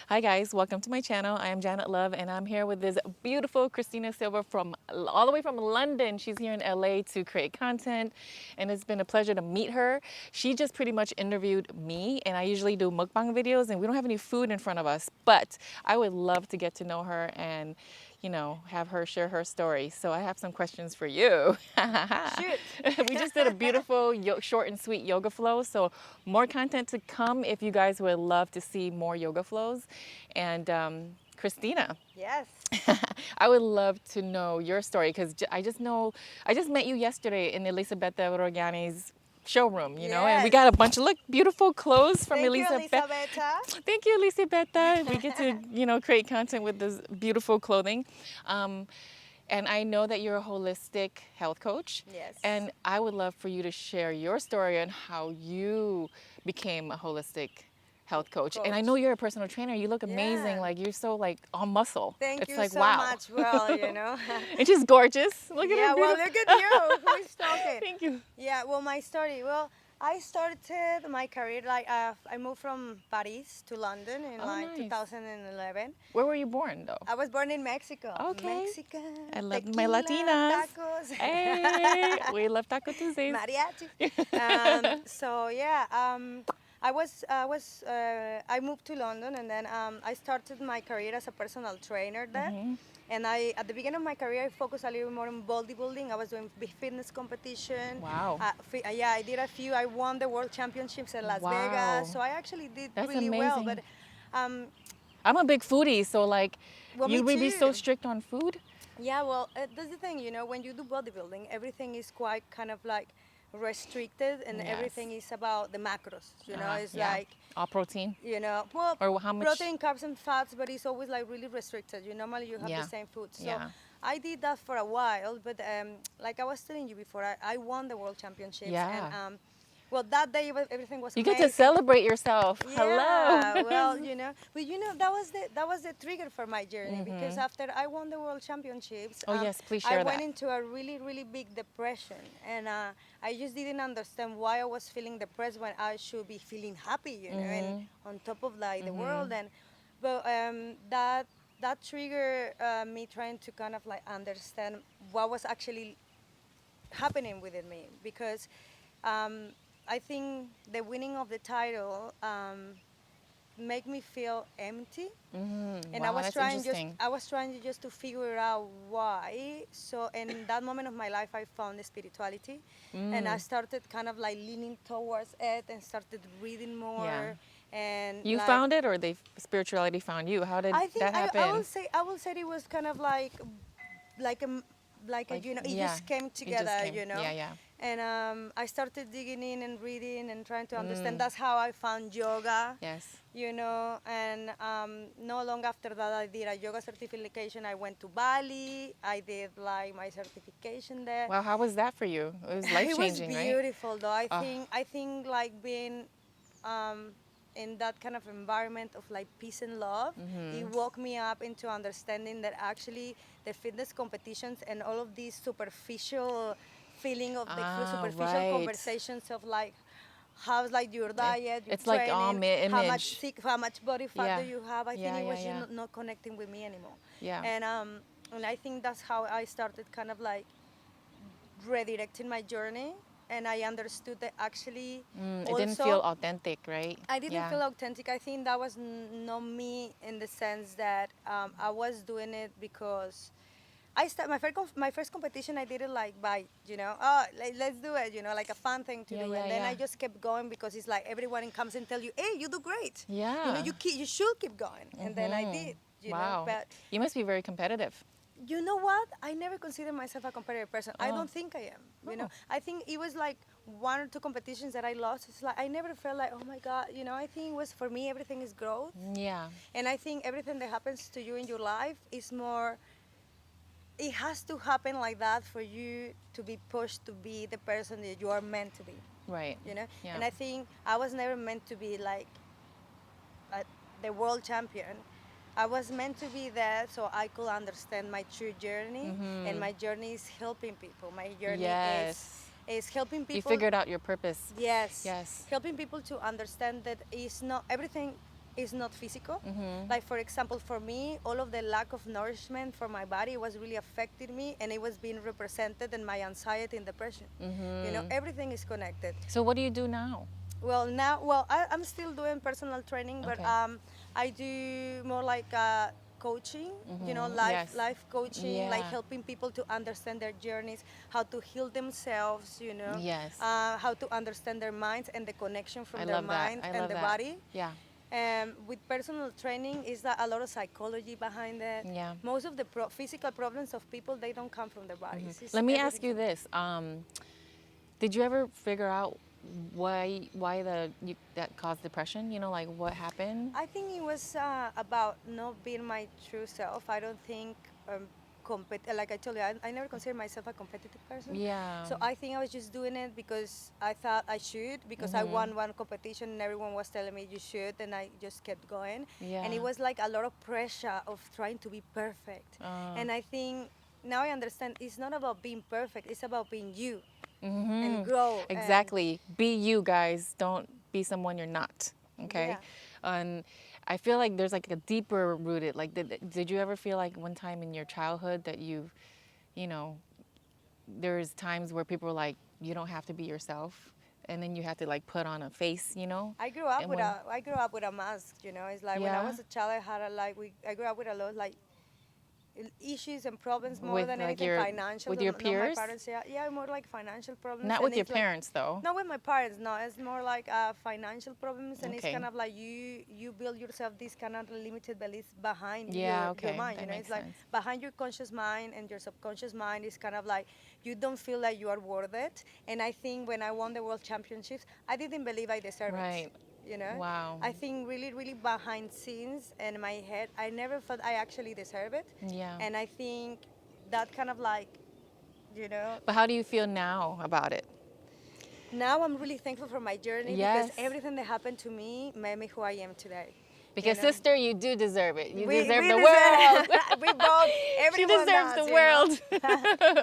Hi guys, welcome to my channel. I am Janet Love and I'm here with this beautiful Cristina Silva from all the way from London. She's here in LA to create content and it's been a pleasure to meet her. She just pretty much interviewed me and I usually do mukbang videos and we don't have any food in front of us, but I would love to get to know her and have her share her story. So I have some questions for you. Shoot. We just did a beautiful short and sweet yoga flow. So more content to come if you guys would love to see more yoga flows. And Cristina, Yes. I would love to know your story because I just met you yesterday in Elisabetta Rogiani's showroom, and we Yes. got a bunch of beautiful clothes from Thank you, Elisabetta. Elisabetta. Thank you, Elisabetta. We get to, create content with this beautiful clothing. And I know that you're a holistic health coach. Yes. And I would love for you to share your story on how you became a holistic health coach. And I know you're a personal trainer. You look amazing. Yeah. Like you're so all muscle. Thank It's you like so wow. much. Well, And she's gorgeous. Look at yeah, her. well, Beautiful. look at you. Who is talking? Thank you. Yeah, well, my story. Well, I started my career I moved from Paris to London in Oh, nice. 2011. Where were you born though? I was born in Mexico. Okay. Mexican. I love my Tequila, Latinas. Tacos. Hey, we love Taco Tuesdays. Mariachi. So yeah, I moved to London and then I started my career as a personal trainer there. Mm-hmm. And at the beginning of my career, I focused a little more on bodybuilding. I was doing big fitness competition. Wow. Yeah, I did a few. I won the world championships in Las Wow. Vegas. So I actually did That's really well. amazing. But I'm a big foodie, so well, you me would be so too. strict on food? Yeah, well, that's the thing, when you do bodybuilding, everything is quite kind of like restricted and Yes. everything is about the macros, it's Yeah. like, All protein? well, Or how much? protein, carbs, and fats, but it's always like really restricted. Normally you have Yeah. the same food. So Yeah. I did that for a while, but like I was telling you before, I won the world championships. Yeah. And well, that day everything was You amazing. get to celebrate yourself. Yeah, Hello. well, but that was the trigger for my journey because after I won the world championships, Oh, yes, please I share went that. into a really, really big depression, and I just didn't understand why I was feeling depressed when I should be feeling happy, and on top of like the world, and but that triggered me trying to kind of like understand what was actually happening within me because I think the winning of the title make me feel empty, and Wow, that's interesting. I was trying just to figure out why. So in that moment of my life, I found the spirituality, and I started kind of like leaning towards it and started reading more. Yeah. And You like, found it or spirituality found you? How did I think that happen? I will say it was kind of like a Like, it yeah, just came it just together, came. Yeah, yeah. And I started digging in and reading and trying to understand. That's how I found yoga. Yes. And no long after that, I did a yoga certification. I went to Bali. I did like my certification there. Wow, how was that for you? It was life changing, It was right? beautiful, though. I think like being in that kind of environment of like peace and love, it woke me up into understanding that actually the fitness competitions and all of these superficial feeling of the superficial right. conversations of like how's like your diet, your It's like all training, image. how much body fat Yeah. do you have. I Yeah, think it yeah, was yeah. just not connecting with me anymore. Yeah. And I think that's how I started kind of like redirecting my journey, and I understood that actually It didn't feel authentic, right? I didn't Yeah. feel authentic. I think that was not me in the sense that I was doing it because I start my first competition. I did it like by let's do it, like a fun thing to Yeah, do, yeah, and then I yeah. just kept going because it's like everyone comes and tell you, hey, you do great. Yeah. You should keep going, and then I did. Wow. But You must be very competitive. you know what? I never consider myself a competitive person. I Oh. don't think I am. Oh. I think it was like one or two competitions that I lost. It's like I never felt like, oh my God. I think it was for me. Everything is growth, Yeah. and I think everything that happens to you in your life is more. It has to happen like that for you to be pushed to be the person that you are meant to be. Right. Yeah. And I think I was never meant to be like the world champion. I was meant to be there so I could understand my true journey, and my journey is helping people. My journey Yes. is helping people. You figured out your purpose. Yes. Yes. Helping people to understand that it's not everything. is not physical. Like for example, for me, all of the lack of nourishment for my body was really affecting me, and it was being represented in my anxiety and depression. You know, everything is connected. So what do you do now? Well, now, I'm still doing personal training, but Okay. I do more like coaching, you know, Yes. life coaching, like Yeah. helping people to understand their journeys, how to heal themselves, you know, Yes. how to understand their minds and the connection from I their love that. mind I and love the that. body. Yeah. With personal training, is that a lot of psychology behind it. Yeah. Most of the physical problems of people, they don't come from their bodies. It's Let me ask everything you from- this. Did you ever figure out why that caused depression? You know, like what happened? I think it was about not being my true self. I don't think, like I told you, I never consider myself a competitive person. Yeah. So I think I was just doing it because I thought I should, because I won one competition and everyone was telling me you should, and I just kept going. Yeah. And it was like a lot of pressure of trying to be perfect. And I think now I understand it's not about being perfect, it's about being you and grow. Exactly. Be you, guys. Don't be someone you're not. Okay. Yeah. And I feel like there's like a deeper rooted. Like, did you ever feel like one time in your childhood that you know, there's times where people were like, you don't have to be yourself, and then you have to like put on a face, you know? I grew up And with when- I grew up with a mask, you know. It's like when I Yeah. was a child, I had I grew up with a lot like issues and problems more With than like anything your financial. with your Not my peers, parents, yeah, more like financial problems. not and with your it's like- parents though. Not with my parents, no. It's more like financial problems, and it's Okay. kind of like you build yourself these kind of limited beliefs behind Yeah, your okay, mind. that You know, makes it's like sense. behind your conscious mind and your subconscious mind is kind of like you don't feel like you are worth it. And I think when I won the world championships, I didn't believe I deserved Right. it. You know, Wow. I think really, really behind scenes in my head, I never felt I actually deserve it. Yeah. And I think that kind of like, you know, But how do you feel now about it? now I'm really thankful for my journey because Yes. everything that happened to me made me who I am today. Because you know? sister, you do deserve it. You We- deserve we the deserve- world. we both, She everyone deserves does, the you know?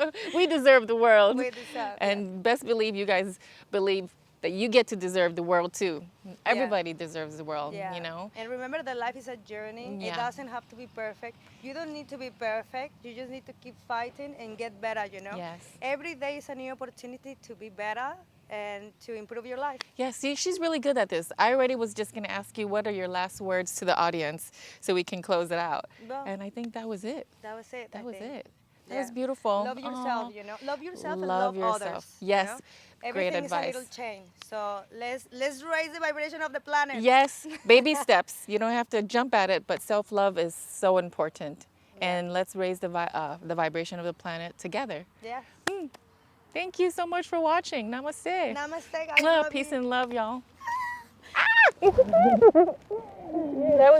world. We deserve the world. We deserve, And best believe you guys believe that you get to deserve the world too. Everybody deserves the world, Yeah. you know? And remember that life is a journey. It Yeah. doesn't have to be perfect. You don't need to be perfect. You just need to keep fighting and get better, you know? Yes. Every day is a new opportunity to be better and to improve your life. Yeah, see, she's really good at this. I already was just going to ask you, what are your last words to the audience so we can close it out? Well, And I think that was it. that was it. That I was think. it. That Yeah. was beautiful. Love yourself, Aw. you know. Love yourself and Love love yourself. others. Yes. You know? Great Everything is a advice. little chain. So let's raise the vibration of the planet. Yes, baby steps. You don't have to jump at it, but self-love is so important. Yeah. And let's raise the vibration of the planet together. Yeah. Thank you so much for watching. Namaste. Namaste, guys. Love, Love peace you. and love, y'all. That was